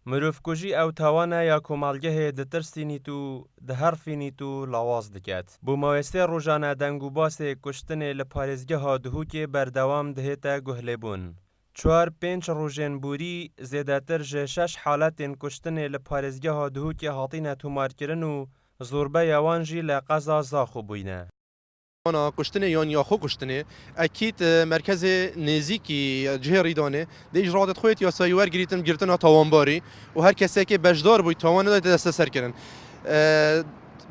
مرۆڤکوژی ئەو تاوانە یا کۆمەڵگەهەیە دەترسینیت و دەهەرفینیت و لاواز دەکات. بۆ ماوەی ڕۆژانە دەنگ و باسێ کوشتنێ لە پارێزگەها دهوکێ بەردەوام دەهێتە گوهلێبوون. 4-5 ڕۆژێن بوری زێدەتر ژە 6 حالەتێن کوشتنێ لە پارێزگەها دهوکێ هاتینە تۆمارکردن و زۆربەی ئەوان ژی لە قەزا زاخۆ بووینە. أنا كشتني يا خو كشتني أكيد مركز نزيكي جهة ريدانه ده إجراءات خويت يا سايوار جريتنا تاوانباري وهر كسي که بجدار بود تاوان داد دست سر کردن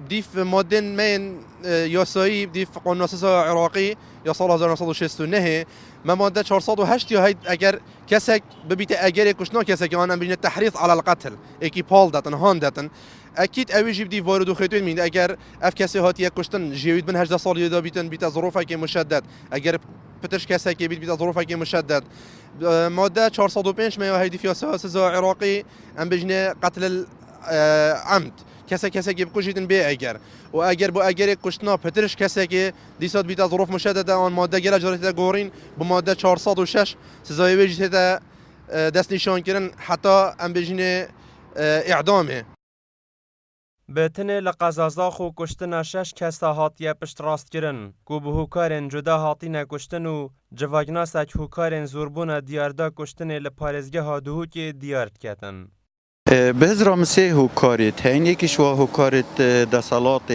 دیف مادن من یاسایی دیف قانون اساسی عراقی یا سال 1969 ما ماده 408 یا اگر کسی ببیت اگر کشنا کسی که آن بین تحریض على القتل اکی پال داتن هان داتن اكيد اوي جيب دي وارد وخيتوين من اگر اف كسي هات يك كشتن جيويد من 18 سال يدا بيتن بيت ظروفه كي مشدد اگر بتش كسي كي بيت ظروفه كي مشدد ماده 405 ما هيدي في اساس عراقي ام بجنه قتل عمد کسی که بکشیدن به اگر و اگر با اگر کشتنا پترش کسی که دیسات بیت ظروف مشدده آن ماده گل جریت گورین با ماده 406 سزای وجهت دست نشان کردن حتی ام بجنه اعدامه. بتنه لقزازاخ و کشتن 6 کسا هاتیه پشت راست کرن کو به هوکارن جدا هاتینه کشتن و جواگناسک هوکارن زوربون دیاردا کشتن لپارزگه ها دهوکی دیارد کتن. بهزرا مسیح هوکاریت هین یکیش و هوکاریت دسالات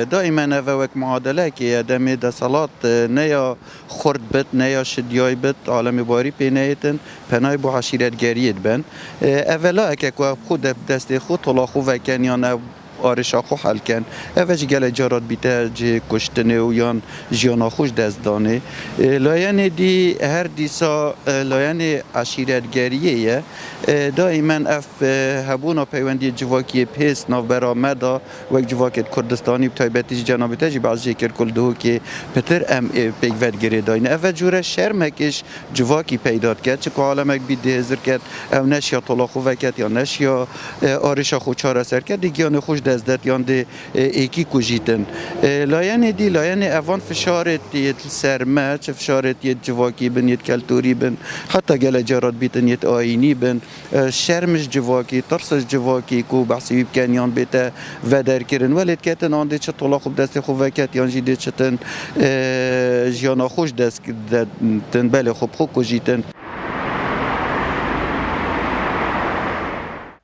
دائما نوک معادله که آدم دسالات نیا خرد بد نیا شدیای بد عالم باری پینایتن پنای با عشیرت گریت بن اولا که خود دست خود طلا خو و کنیان آرشا خو حل کن اوج گل جارات بیته جه کشتنه و یان جیانا خوش دست دانه لایان دی هر دیسا لایان عشیرت گریه دائما اف هبونا پیوندی جواکی پیس ناو برامدا و جواکت کردستانی بتایبتی جنابی تجی بعضی کر کل دو که پتر ام پیگود گری داینه اوج جوره شرمکش جواکی پیداد کرد چه که عالمک بید هزر کرد او نشیا طلاقو وکت یا نشیا آرشا خو چاره سر کرد دیگیان خوش دست داد یان دی ایکی کجیتن لایان دی لایان اوان فشارت یه سرمه چه فشارت یه جواکی بن یه کلتوری بن حتی گل جارات بیتن یه آینی بن شرمش جواکی ترسش جواکی کو بحثی بکن یان بیت ودر کرن ولید کتن آن دی چه طلاق خوب دست خوب وکت یان جی دی چتن جیانا خوش دست دن بله خوب خوب کجیتن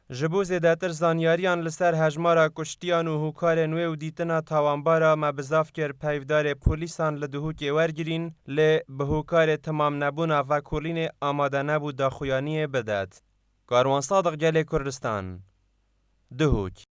جبو زیداتر زانیاریان لسر هجمارا کشتیان و هوکار نوی و دیتنا تاوانبارا مبزاف کر پیودار پولیسان لدهوکی ورگرین لی به هوکار تمام نبونا و کلین آماده نبود داخویانی بدد. کاروان صادق گل کردستان دهوک